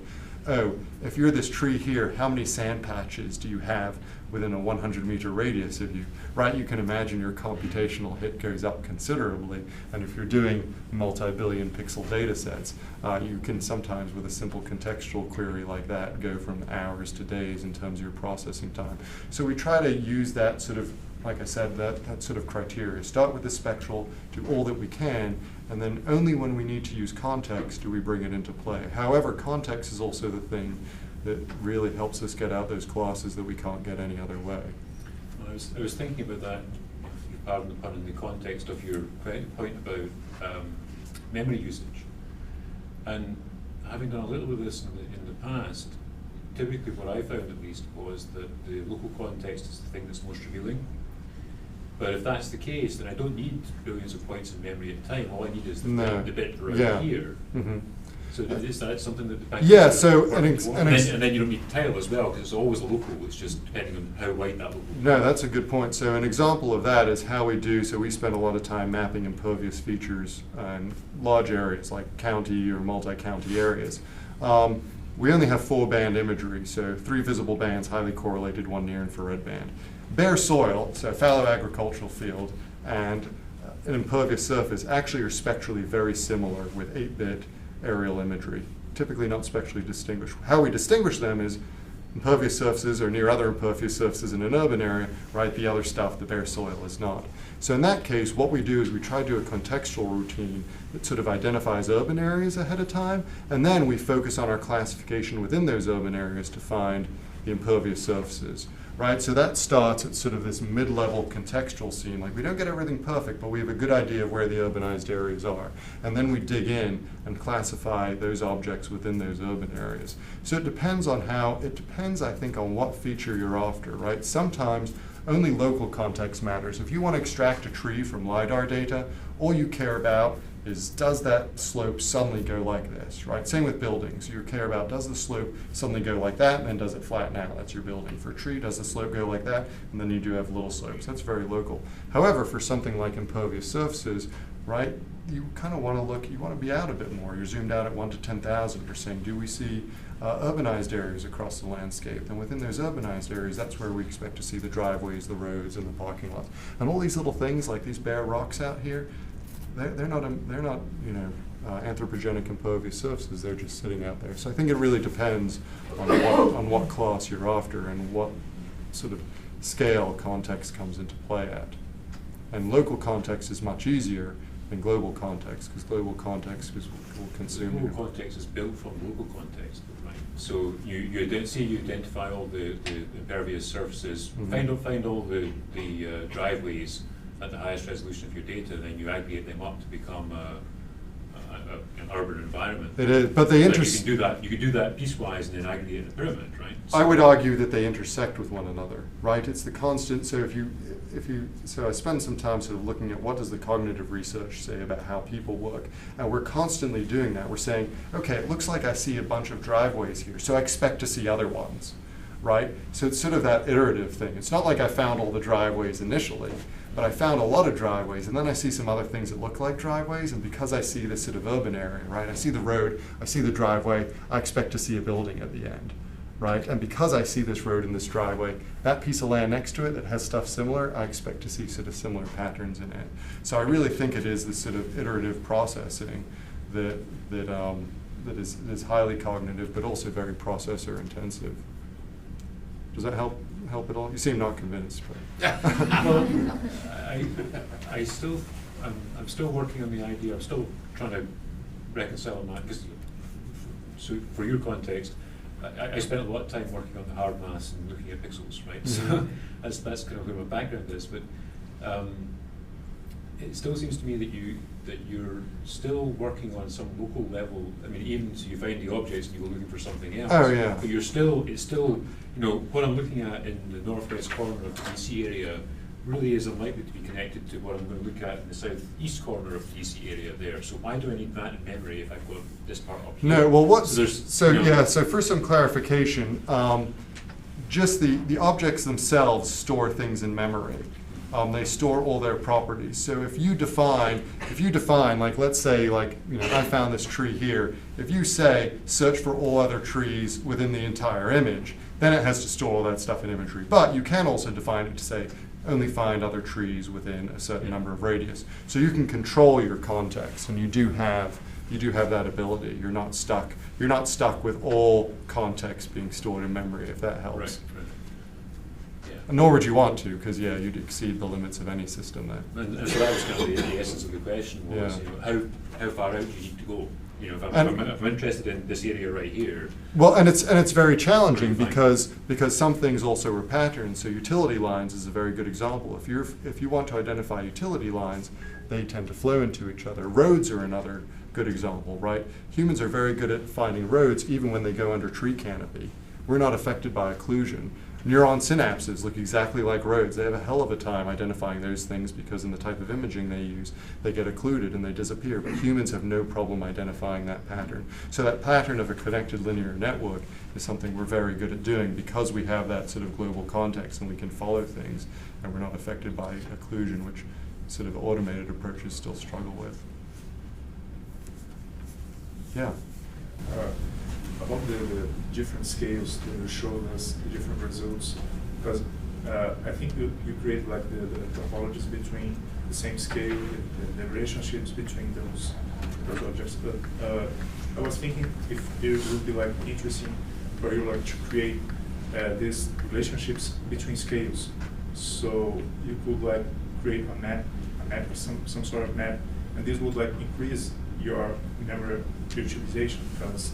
F: oh, if you're this tree here, how many sand patches do you have within a 100-meter radius of you, right? You can imagine your computational hit goes up considerably. And if you're doing multi-billion pixel data sets, you can sometimes, with a simple contextual query like that, go from hours to days in terms of your processing time. So we try to use that sort of, like I said, that sort of criteria. Start with the spectral, do all that we can, and then only when we need to use context do we bring it into play. However, context is also the thing that really helps us get out those classes that we can't get any other way.
H: Well, I was thinking about that, if you pardon the pun, in the context of your point about memory usage. And having done a little bit of this in the past, typically what I found at least was that the local context is the thing that's most revealing. But if that's the case, then I don't need billions of points in memory at a time. All I need is the bit right here.
F: Mm-hmm.
H: So is that something that the bank
F: Yeah,
H: is
F: so
H: and then you don't need tile as well, because it's always a local. It's just depending on how right that local.
F: No, that's a good point. So an example of that is how we do, so we spend a lot of time mapping impervious features in large areas like county or multi-county areas. We only have 4-band imagery, so 3 visible bands, highly correlated, 1 near-infrared band. Bare soil, so fallow agricultural field, and an impervious surface actually are spectrally very similar with 8-bit aerial imagery, typically not spectrally distinguished. How we distinguish them is impervious surfaces are near other impervious surfaces in an urban area, right? The other stuff, the bare soil, is not. So in that case, what we do is we try to do a contextual routine that sort of identifies urban areas ahead of time, and then we focus on our classification within those urban areas to find the impervious surfaces. Right, so that starts at sort of this mid-level contextual scene. Like, we don't get everything perfect, but we have a good idea of where the urbanized areas are. And then we dig in and classify those objects within those urban areas. So it depends, I think, on what feature you're after, right? Sometimes only local context matters. If you want to extract a tree from LiDAR data, all you care about is, does that slope suddenly go like this, right? Same with buildings. You care about, does the slope suddenly go like that, and then does it flatten out? That's your building. For a tree, does the slope go like that? And then you do have little slopes. That's very local. However, for something like impervious surfaces, right, you kind of want to look, you want to be out a bit more. You're zoomed out at 1 to 10,000. You're saying, do we see urbanized areas across the landscape? And within those urbanized areas, that's where we expect to see the driveways, the roads, and the parking lots. And all these little things, like these bare rocks out here, they're not anthropogenic impervious surfaces. They're just sitting out there. So I think it really depends on what class you're after and what sort of scale context comes into play at. And local context is much easier than global context, because global context will consume.
H: Global context is built from local context, right? So you identify all the impervious surfaces,
F: Mm-hmm.
H: find all the driveways at the highest resolution of your data, then you aggregate them up to become an urban environment.
F: It is, but they
H: You can do that piecewise and then aggregate in a pyramid, right?
F: I would argue that they intersect with one another, right? It's the constant. So so I spend some time sort of looking at what does the cognitive research say about how people work, and we're constantly doing that. We're saying, okay, it looks like I see a bunch of driveways here, so I expect to see other ones, right? So it's sort of that iterative thing. It's not like I found all the driveways initially, but I found a lot of driveways, and then I see some other things that look like driveways, and because I see this sort of urban area, right? I see the road, I see the driveway, I expect to see a building at the end, right? And because I see this road and this driveway, that piece of land next to it that has stuff similar, I expect to see sort of similar patterns in it. So I really think it is this sort of iterative processing that is highly cognitive, but also very processor intensive. Does that help at all? You seem not convinced. But
H: Well, I'm still working on the idea. I'm still trying to reconcile that, because so for your context, I spent a lot of time working on the hard maths and looking at pixels, right?
F: Mm-hmm.
H: So that's kind of where my background is. But it still seems to me that you're still working on some local level. I mean, even so, you find the objects and you go looking for something else.
F: Oh, yeah.
H: But it's still, what I'm looking at in the northwest corner of the DC area really is unlikely to be connected to what I'm going to look at in the southeast corner of the DC area there. So why do I need that in memory if I've got this part up here?
F: No, well,
H: So
F: for some clarification, just the objects themselves store things in memory. They store all their properties. So if you define, like, let's say, like, I found this tree here. If you say search for all other trees within the entire image, then it has to store all that stuff in imagery. But you can also define it to say only find other trees within a certain number of radius. So you can control your context, and you do have that ability. You're not stuck with all context being stored in memory, if that helps.
H: Right.
F: Nor would you want to, because you'd exceed the limits of any system there.
H: And so that was kind of the essence of the question was,
F: Yeah.
H: how far out do you need to go? If I'm interested in this area right here.
F: Well, and it's very challenging because some things also are patterns. So utility lines is a very good example. If you want to identify utility lines, they tend to flow into each other. Roads are another good example, right? Humans are very good at finding roads even when they go under tree canopy. We're not affected by occlusion. Neuron synapses look exactly like roads. They have a hell of a time identifying those things because in the type of imaging they use, they get occluded and they disappear. But humans have no problem identifying that pattern. So that pattern of a connected linear network is something we're very good at doing because we have that sort of global context and we can follow things and we're not affected by occlusion, which sort of automated approaches still struggle with. Yeah.
D: About the different scales that you showed us, the different results, because I think you create like the topologies between the same scale, the relationships between those objects. But I was thinking if it would be like interesting for you like to create these relationships between scales. So you could like create a map or some sort of map, and this would like increase your memory utilization because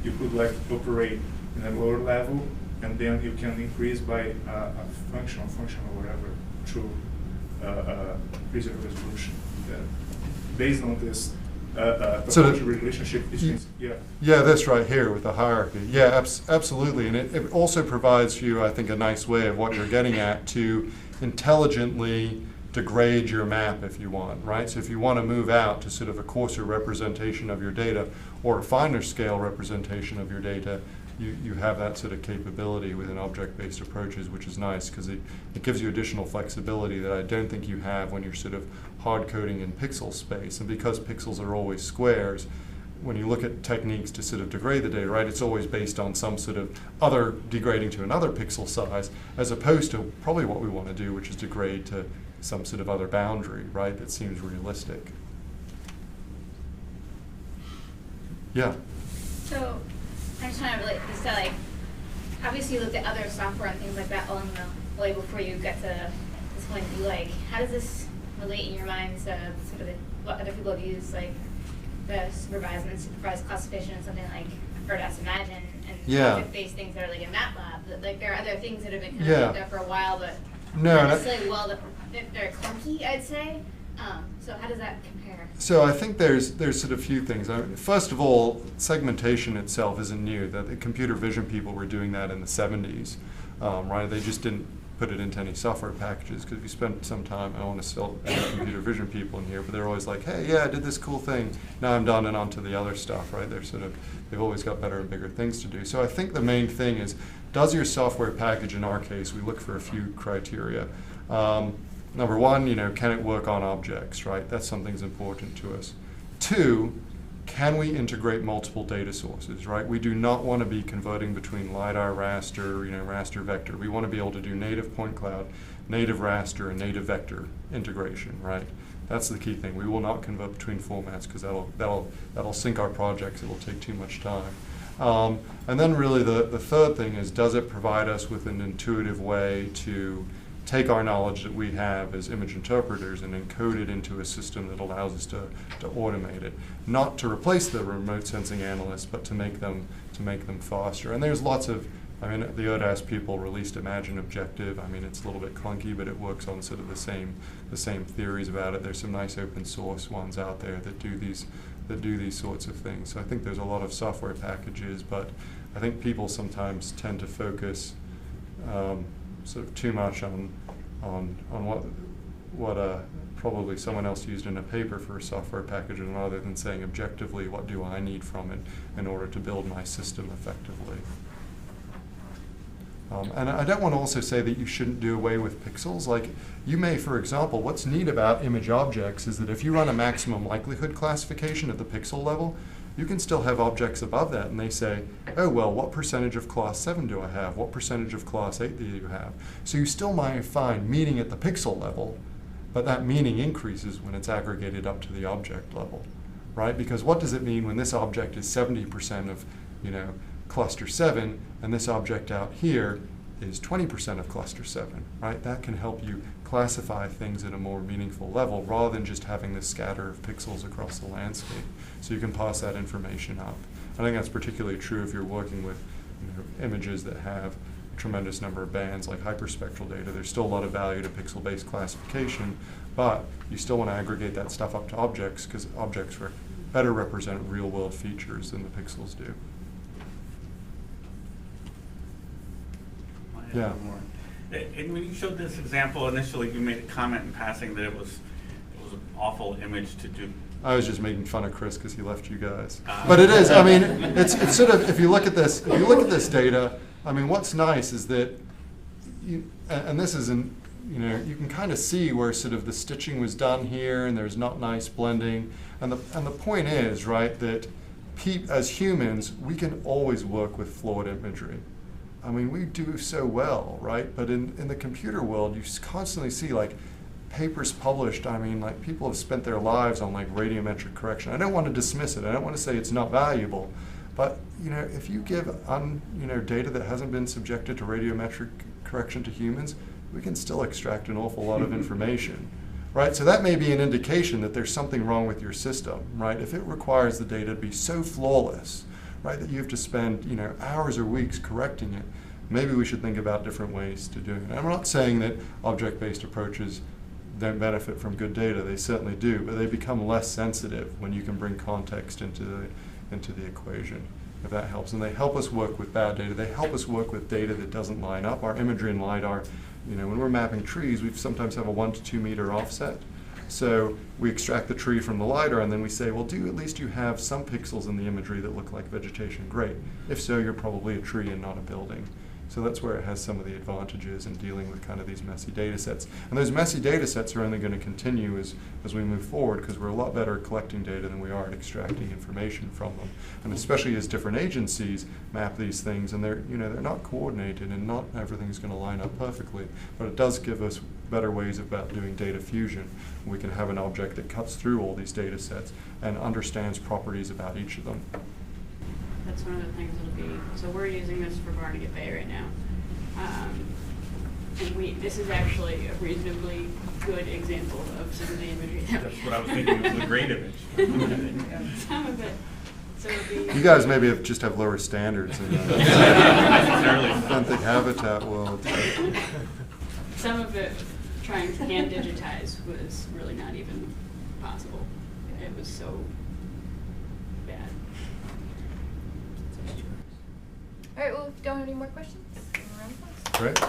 D: you could like operate in a lower level, and then you can increase by a function or whatever to increase your resolution. Based on this relationship between,
F: Yeah, this right here with the hierarchy. Yeah, absolutely. And it also provides you, I think, a nice way of what you're getting at to intelligently degrade your map if you want, right? So if you want to move out to sort of a coarser representation of your data or a finer scale representation of your data, you have that sort of capability within object-based approaches, which is nice because it gives you additional flexibility that I don't think you have when you're sort of hard coding in pixel space. And because pixels are always squares, when you look at techniques to sort of degrade the data, right, it's always based on some sort of other degrading to another pixel size, as opposed to probably what we want to do, which is degrade to some sort of other boundary, right, that seems realistic. Yeah?
I: So, I'm just trying to relate this to, like, obviously you looked at other software and things like that along the way before you got to this point. Like, how does this relate in your mind to sort of what other people have used, like the supervised and unsupervised classification and something like Birdhouse Imagine and object-based things that are like in MATLAB? That, like, there are other things that have been kind of looked at for a while, but not necessarily well, they're clunky, I'd say. So how does that compare?
F: So I think there's sort of a few things. First of all, segmentation itself isn't new. The computer vision people were doing that in the 70s, right? They just didn't put it into any software packages because if you spent some time, I don't want to sell any computer vision people in here, but they're always like, hey, yeah, I did this cool thing. Now I'm done and on to the other stuff, right? They've always got better and bigger things to do. So I think the main thing is, does your software package, in our case, we look for a few criteria. Number one, can it work on objects, right? That's something that's important to us. Two, can we integrate multiple data sources, right? We do not want to be converting between LiDAR, raster, raster vector. We want to be able to do native point cloud, native raster, and native vector integration, right? That's the key thing. We will not convert between formats because that'll sink our projects. It will take too much time. And then really the third thing is, does it provide us with an intuitive way to take our knowledge that we have as image interpreters and encode it into a system that allows us to automate it, not to replace the remote sensing analysts, but to make them faster. And there's lots of, the ODAS people released Imagine Objective. It's a little bit clunky, but it works on sort of the same theories about it. There's some nice open source ones out there that do these sorts of things. So I think there's a lot of software packages, but I think people sometimes tend to focus sort of too much on what probably someone else used in a paper for a software package, and rather than saying objectively, what do I need from it in order to build my system effectively. And I don't want to also say that you shouldn't do away with pixels. Like, you may, for example, what's neat about image objects is that if you run a maximum likelihood classification at the pixel level, you can still have objects above that, and they say, oh, well, what percentage of class 7 do I have? What percentage of class 8 do you have? So you still might find meaning at the pixel level, but that meaning increases when it's aggregated up to the object level, right? Because what does it mean when this object is 70% of, cluster 7, and this object out here is 20% of cluster 7, right? That can help you classify things at a more meaningful level rather than just having this scatter of pixels across the landscape. So you can pass that information up. I think that's particularly true if you're working with images that have a tremendous number of bands like hyperspectral data. There's still a lot of value to pixel-based classification, but you still want to aggregate that stuff up to objects because objects better represent real-world features than the pixels do. Yeah.
G: And when you showed this example initially, you made a comment in passing that it was an awful image to do.
F: I was just making fun of Chris because he left you guys. But it is. It's sort of, if you look at this data, what's nice is that, and this isn't, you can kind of see where sort of the stitching was done here, and there's not nice blending. And the point is, right, that as humans, we can always work with flawed imagery. We do so well, right? But in the computer world, you constantly see papers published. People have spent their lives on radiometric correction. I don't want to dismiss it. I don't want to say it's not valuable. But if you give data that hasn't been subjected to radiometric correction to humans, we can still extract an awful lot of information, right? So that may be an indication that there's something wrong with your system, right? If it requires the data to be so flawless, right, that you have to spend hours or weeks correcting it, maybe we should think about different ways to do it. And I'm not saying that object-based approaches don't benefit from good data. They certainly do, but they become less sensitive when you can bring context into the equation, if that helps. And they help us work with bad data. They help us work with data that doesn't line up. Our imagery in LiDAR when we're mapping trees, we sometimes have a 1 to 2 meter offset. So we extract the tree from the LiDAR, and then we say, well, do at least you have some pixels in the imagery that look like vegetation? Great. If so, you're probably a tree and not a building. So that's where it has some of the advantages in dealing with kind of these messy data sets. And those messy data sets are only going to continue as we move forward, because we're a lot better at collecting data than we are at extracting information from them. And especially as different agencies map these things, and they're not coordinated, and not everything's going to line up perfectly. But it does give us better ways about doing data fusion. We can have an object that cuts through all these data sets and understands properties about each of them.
J: That's one of the things that'll be, so we're using this for Barnegat Bay right now. And this is actually a reasonably good example of some of the imagery that we
G: That's what I was thinking, was a great image.
J: Some of it. So it'll be,
F: You guys maybe just have lower standards in the benthic habitat world.
J: some of it, trying to hand digitize was really not even possible. It was so bad.
A: All right, well, if you don't have any more questions, round of applause.
F: Great.